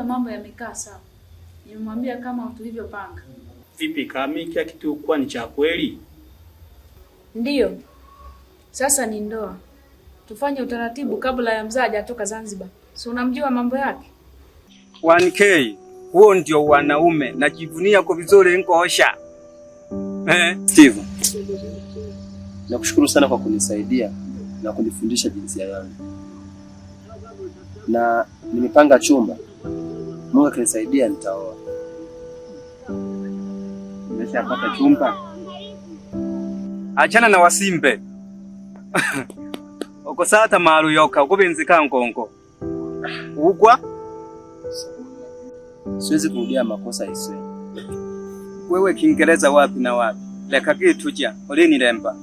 mambo yamekaa sawa. Nimemwambia kama tulivyopanga. Vipi kama kila kitu kwa ni cha kweli? Ndiyo. Sasa ni ndoa. Tufanye utaratibu kabla ya mzaji atoka Zanzibar. Si unamjua mambo yake? 1K, huo ndio wanaume. Najivunia kwa vizuri nkosha. Steve. Nakushukuru sana kwa kunisaidia na kunifundisha jinsia yangu. Na nimepanga chumba. Mungu akinisaidia nitaoa. Nimeshapata chumba. Achana na wasimbe. Uko sata maru yoka, uko benzika nkongo. Ugwa? Siwezi kurudia makosa isiwe. Wewe Kiingereza wapi na wapi? Leka kituja, olini lemba.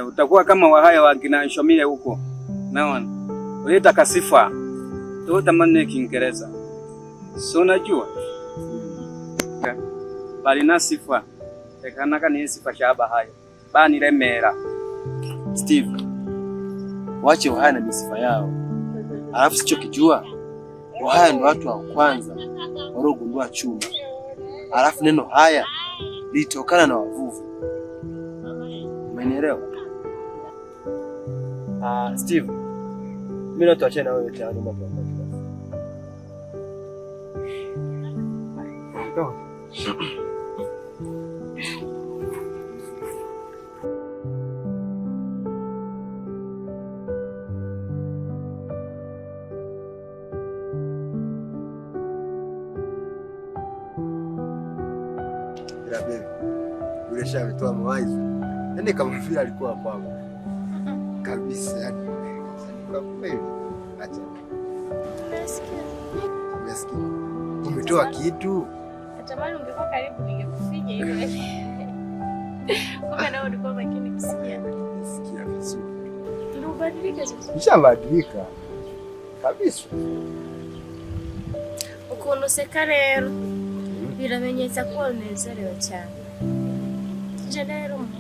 Utakuwa kama wahaya wa kina Shomile huko. Naona. Uleta kasifa. Tota manne Kiingereza. So unajua? Bali na sifa. Leka naka ni sifa shaba hayo. Bani lemera. Steve. Wache wahaya na misifa yao. Alafu sichokijua, wahaya ndio watu wa kwanza waliogundua chuma. Alafu neno haya litokana na wavuvi. Umenielewa? Steve. Mimi na tuachane na wewe tayari mambo yako. Yule shamba ametoa mawazo. Yaani kama vile alikuwa kwako. Kabisa yani. Kwa kweli. Acha. Umesikia? Umetoa kitu? Natamani ungekuwa karibu ningekufinya ile. Kumbe nao ulikuwa makini kusikia. Sikia vizuri. Ndio ubadilike sasa. Nishabadilika. Kabisa. Ukuondoseka rero. Biramenyetsa ko unezerewe cyane. Je rero umuntu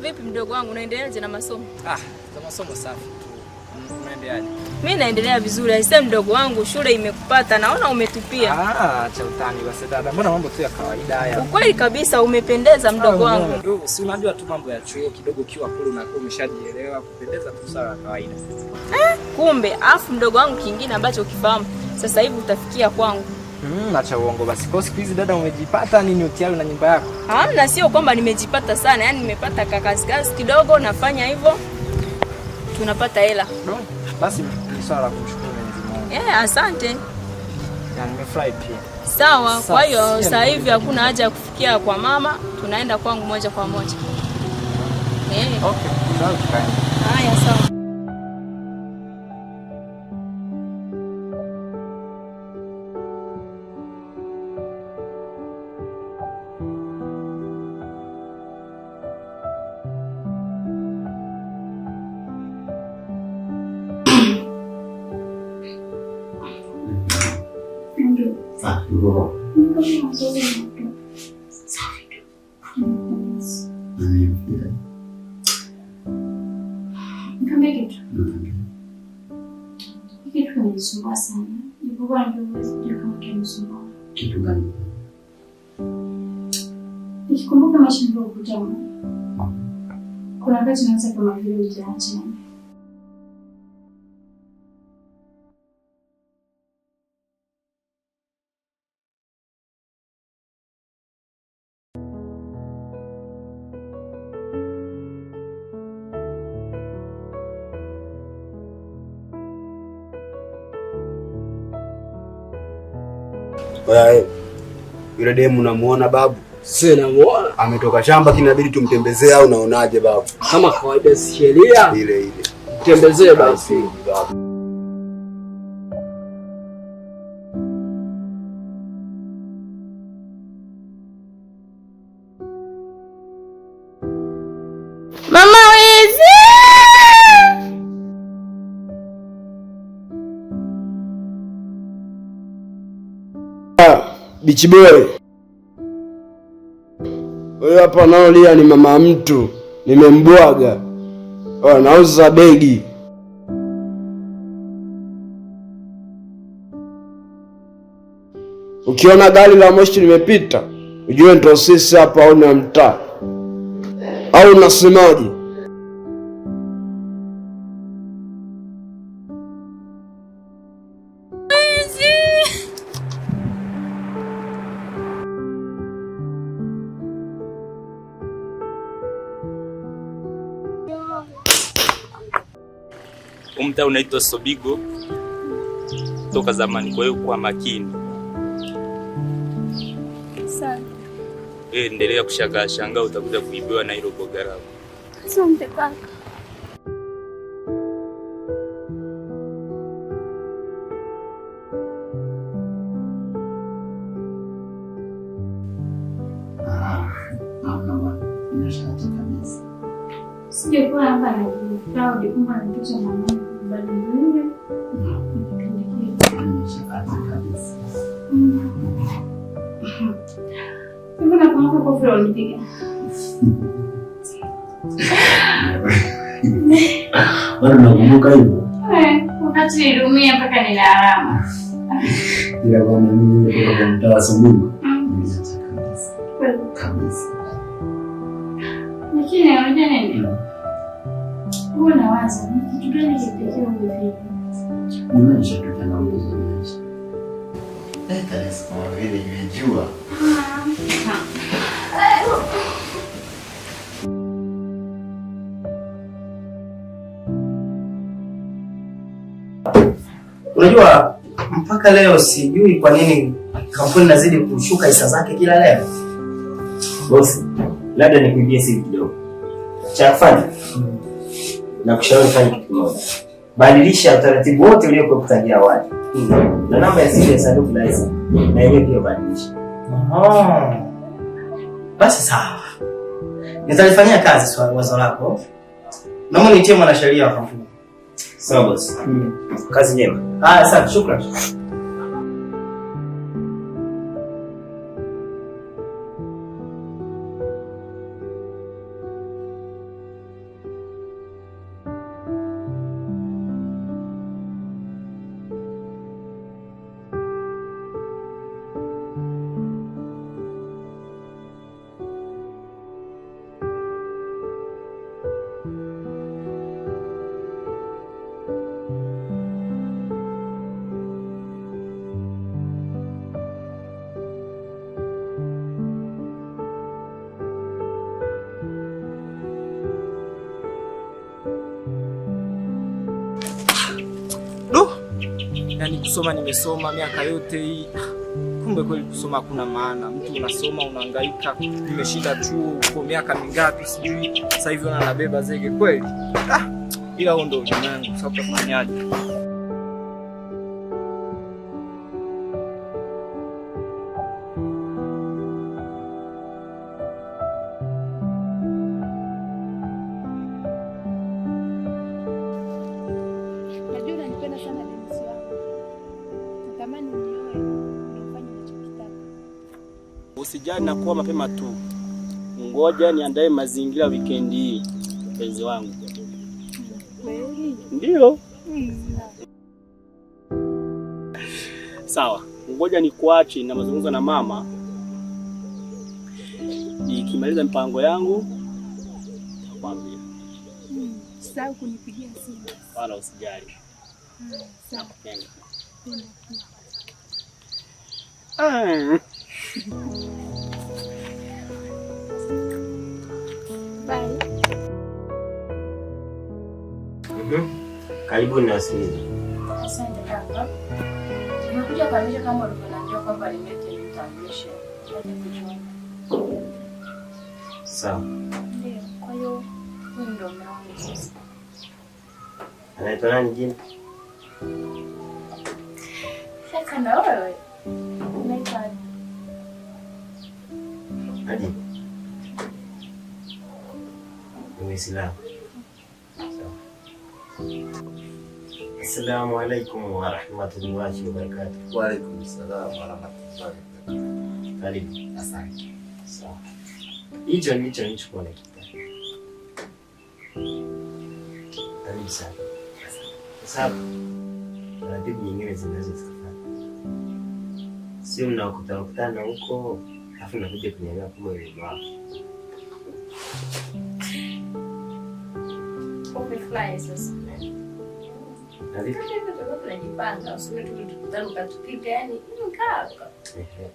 Vipi mdogo wangu, unaendeleaje na masomo? Za masomo safi tu. Unaendeleaje? Mimi naendelea vizuri. Aisee mdogo wangu, shule imekupata, naona umetupia. Acha utani basi dada. Mbona mambo tu ya kawaida haya? Ukweli kabisa umependeza mdogo wangu. Ndugu, si unajua tu mambo ya chuo kidogo kiwa kule na kwa umeshajielewa kupendeza tu sawa kawaida. Kumbe, afu mdogo wangu kingine ambacho ukifahamu, sasa hivi utafikia kwangu. Acha uongo basi. Kwa siku hizi dada umejipata nini utialo na nyumba yako? Hamna, sio kwamba nimejipata sana, yani nimepata kakazi kidogo, nafanya hivyo. Tunapata hela. Basi ni swala la kumshukuru Mwenyezi Mungu. Asante. Na nimefurahi pia. Sawa, kwa hiyo sasa hivi hakuna haja ya kufikia kwa mama, tunaenda kwangu moja kwa moja. Okay, sawa tukaenda. Haya, sawa. Kitu gani? Nikikumbuka maisha niliyokuta, kuna wakati naweza kama vile utaacha. Oya, yule demu unamuona babu? Sina muona. Ametoka shamba kinabidi tumtembezee au unaonaje babu? Kama kawaida sheria. Ile. Tembezee basi. Mama wizi. Beach boy. Wewe hapa naolia ni mama mtu. Nimembwaga. Anauza begi. Ukiona gari la moshi limepita, ujue ndo sisi hapa au na mtaa. Au unasemaje? Mtaa unaitwa Sobigo toka zamani, kwa hiyo kwa makini. Sawa. Endelea kushangaa utakuja kuibiwa na hilo boga lako. Asante kaka. Sije kwa hapa na proud kwamba nitoka mama bali ndio. Mbona kwa kwa flow nipiga? Bado nakumbuka hivyo. Wakati nilumia mpaka nina alama. Ila bwana mimi ndio mtaa Sobigo. Kabisa. Lakini unajua nini? Huwa nawaza ni kitu gani kipekee ungefika. Nimesha tutana mbuzo nimesha. Kalesi kama vile nimejua. Unajua mpaka leo sijui kwa nini kampuni inazidi kushuka hisa zake kila leo. Bosi, labda nikuibie siri kidogo. Cha kufanya na kushauri fanya kitu kimoja. Badilisha utaratibu wote uliokuwa kutangia awali. Na namba ya siri ya sanduku la hisa na hiyo pia badilisha. Basi sawa. Nitalifanyia kazi wazo lako. Naomba nitie mwanasheria wa kampuni. Sawa bosi. Kazi njema. Asante, shukrani. Yaani kusoma nimesoma miaka yote hii. Kumbe kweli kusoma hakuna maana. Mtu unasoma unahangaika. Nimeshinda chuo kwa miaka mingapi sijui. Sasa hivi unabeba zege kweli. Ila huo ndio ulimwengu. Sasa utafanyaje? Usijali na kuwa mapema tu. Ngoja niandae mazingira weekend hii, mpenzi wangu. Kweli? Ndio. Sawa. Ngoja nikuache na mazungumzo na mama. Nikimaliza mpango yangu nitakwambia. Sasa kunipigia simu. Wala usijali. Sawa. Bye. Karibuni na sisi. Asante kaka. Nimekuja kamisha kama ulivyoniambia kwamba nimeke nitambulishe. Ngoja kuchona. Sawa. Ndio. Kwa hiyo huyu ndio mume wangu sasa. Anaitwa nani jina? Sasa na wewe. Unaitwa Adi. Muislamu. Assalamu alaikum wa rahmatullahi wa barakatuh. Wa alaikum salaam wa rahmatullahi wa barakatuh. Karibu. Asante. Sawa. Hicho ndicho nichukua na kitabu. Karibu sana. Sasa taratibu nyingine zinazofanya. Sio mnakutana huko afu nakuja kuniambia kama wewe wako. Umefly sasa. Hadi tunajipanga useme tukutane ukatupite yani mkaa.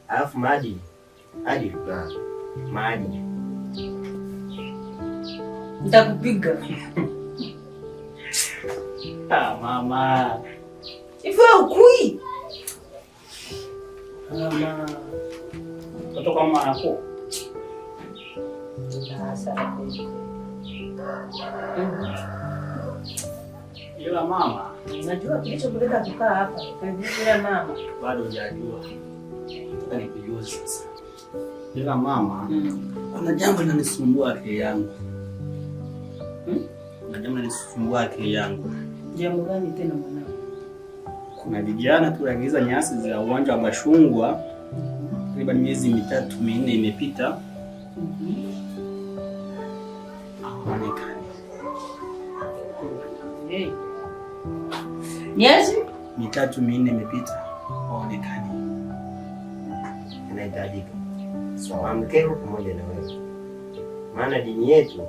Alafu maji nitakupiga. Mama. Hivyo ukui. Mama. Toto kama hapo. Sasa Ila mama, unajua kilichokuleta kukaa hapa. Ila mama bado hujajua. Nataka nikujuze sasa. Ila mama, kuna jambo linanisumbua akili yangu. Kuna jambo linanisumbua akili yangu. Jambo gani tena mwanangu? Kuna vijana tuliagiza nyasi za uwanja wa Mashungwa takriban miezi 3-4 imepita. Haonekani. Miezi 3-4 imepita. Haonekani. Inahitajika sawa mkeo pamoja na wewe. Maana dini yetu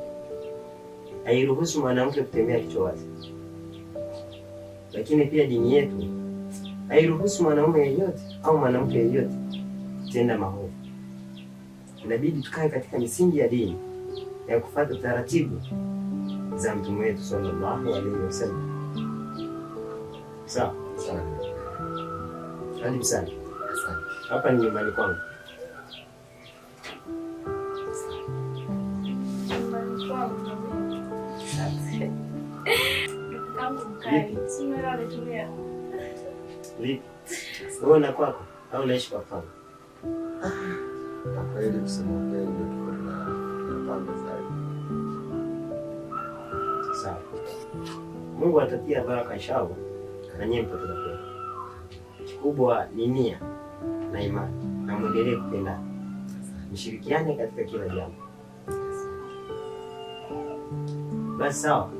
hairuhusu mwanamke kutembea kichwa wazi. Lakini pia dini yetu hairuhusu mwanaume yeyote au mwanamke yeyote kutenda maovu. Inabidi tukae katika misingi ya dini ya kufuata taratibu za Mtume wetu sallallahu alaihi wasallam. Sawa? Sawa. Karibu sana. Hapa ni nyumbani kwangu. Wewe na kwako au unaishi kwa kwangu? Kwa kweli kusema kweli ndio tunapanga zaidi. Sawa. Mungu atatia baraka inshallah na nyinyi mtatoka kweli. Kikubwa ni nia na imani na muendelee kupendana. Mshirikiane katika kila jambo. Basi sawa.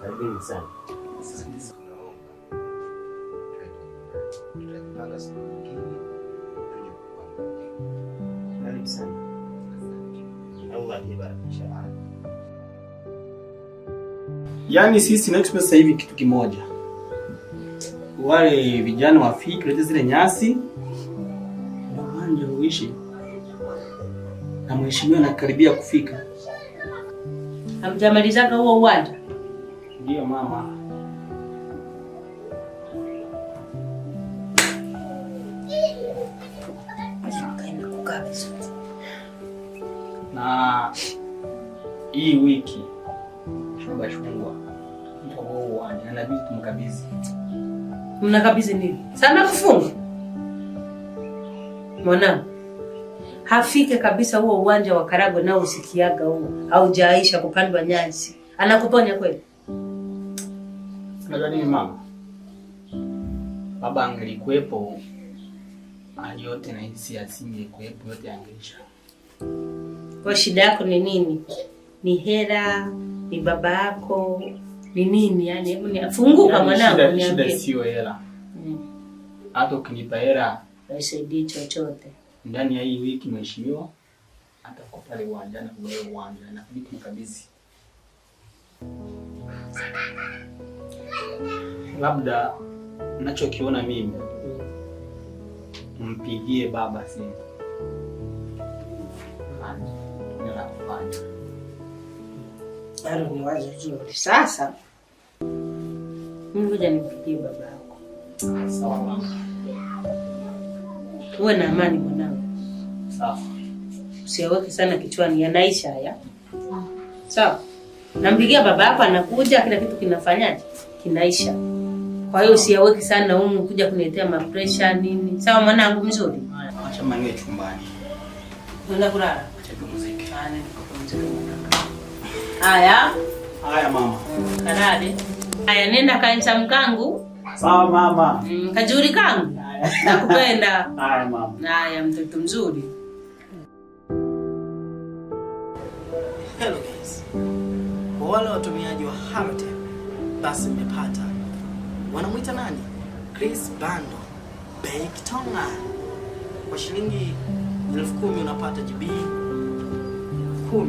Karibuni sana. Karibu sana. Allah ibarakisha. Yaani sisi na sasa hivi kitu kimoja. Wale vijana wafiki kuleta zile nyasi na uwanja uishi. Na mheshimiwa anakaribia kufika. hamjamalizaka huo uwanja? Ndio mama. Na hii wiki Mashungwa ndio uwanja inabidi tumkabidhi. Mnakabidhi nini? Sana kufunga. Mwanangu, hafike kabisa huo uwanja wa Karagwe nao usikiaga huo. Haujaisha kupandwa nyasi. Anakuponya kweli? Unajua nini mama? Baba angelikuwepo yote na hisi asingekuwepo yote angeisha. Kwa shida yako ni nini? Ni hela, ni baba yako, ni nini? Yani hebu nifunguka mwanangu niambie. Shida sio hela. Hata ukinipa hela haisaidii chochote. Ndani ya hii wiki mheshimiwa atakuwa pale uwanjani kwa uwanja na kumkabidhi. Labda ninachokiona mimi mpigie baba simu. Halo ni wazo zuri. Sasa ngoja nimpigie baba yako. Sawa mama. Uwe na amani mwanangu. Sawa. Usiweke sana kichwani, yanaisha haya. Sawa? Nampigia baba yako anakuja, kila kitu kinafanyaje? Kinaisha. Kwa hiyo usiweke sana humu kuja kuniletea pressure nini. Sawa mwanangu mzuri? Acha mange chumbani. Nenda kulala. Muziki. Haya. Haya mama. Kalale. Haya nenda kanisa mkangu. Sawa mama. Kajuri kangu. Nakupenda. Haya mama. Haya mtoto mzuri. Hello guys. Kwa wale watumiaji wa Halotel, basi mmepata. Wanamuita nani? Chris Bando. Bei Kitonga. Kwa shilingi 10,000 unapata GB 10.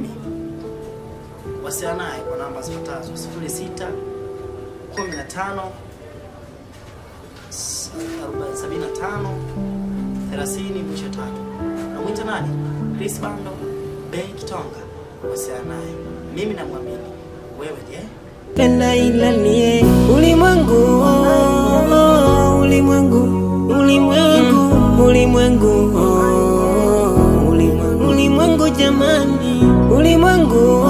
Wasiliana naye kwa namba zifuatazo: 06 15 75 30 mwisho 3. Unamuita nani? Chris Bando. Bei Kitonga. Wasiliana naye. Mimi namwamini. Wewe je? Penda ila nie ulimwengu, ulimwengu, ulimwengu, ulimwengu, ulimwengu jamani, ulimwengu,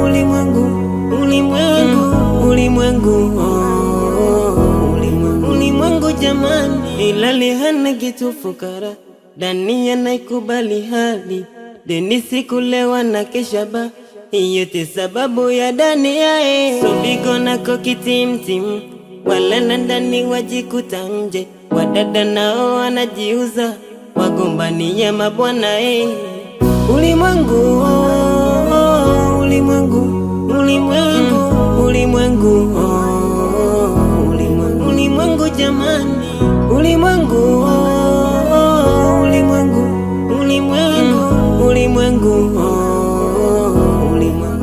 ulimwengu, ulimwengu, ulimwengu, ulimwengu jamani. Ilali hana kitu fukara, dania naikubali hali, denisi kulewa na keshaba. Yote sababu ya dani yae, sobigo nako kitimtim, wala na ndani wajikuta nje, wadada nao wanajiuza, wagombania mabwana ulimwengu, ulimwengu, ulimwengu, ulimwengu, ulimwengu jamani, ulimwengu, ulimwengu, ulimwengu, ulimwengu,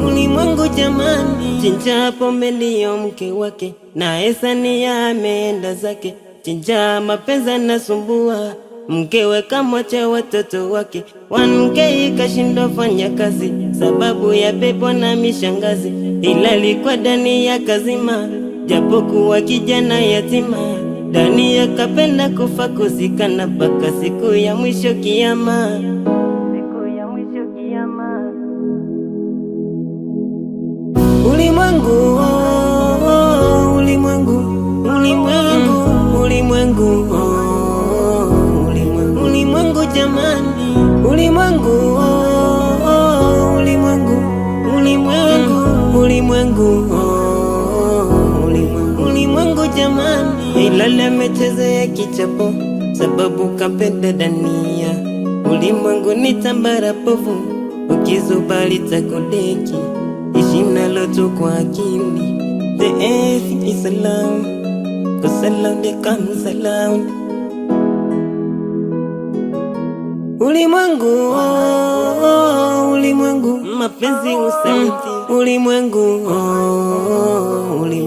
ulimwengu jamani. Chinja pombe ndiyo mke wake, na Esania ameenda zake. Chinja mapenzi nasumbua, mkewe kamwacha watoto wake. Wanmke ikashindwa fanya kazi, sababu ya pepo na mishangazi. Ila alikuwa ndani ya kazima, japo kuwa kijana yatima. Ndani akapenda kufa kuzikana, mpaka siku ya mwisho kiyama. Ulimwengu, ulimwengu, ulimwengu, ulimwengu, ulimwengu jamani, ulimwengu, ulimwengu, ulimwengu, ulimwengu, ulimwengu jamani. Ilala amechezea kichapo, sababu kapenda dania. Ulimwengu ni tambara povu, ukizubali takudeki. Ishi nalo tu kwa akili. The earth is alone, 'cause alone there comes alone. Ulimwengu, ulimwengu, mapenzi usaliti. Ulimwengu, ulimwengu.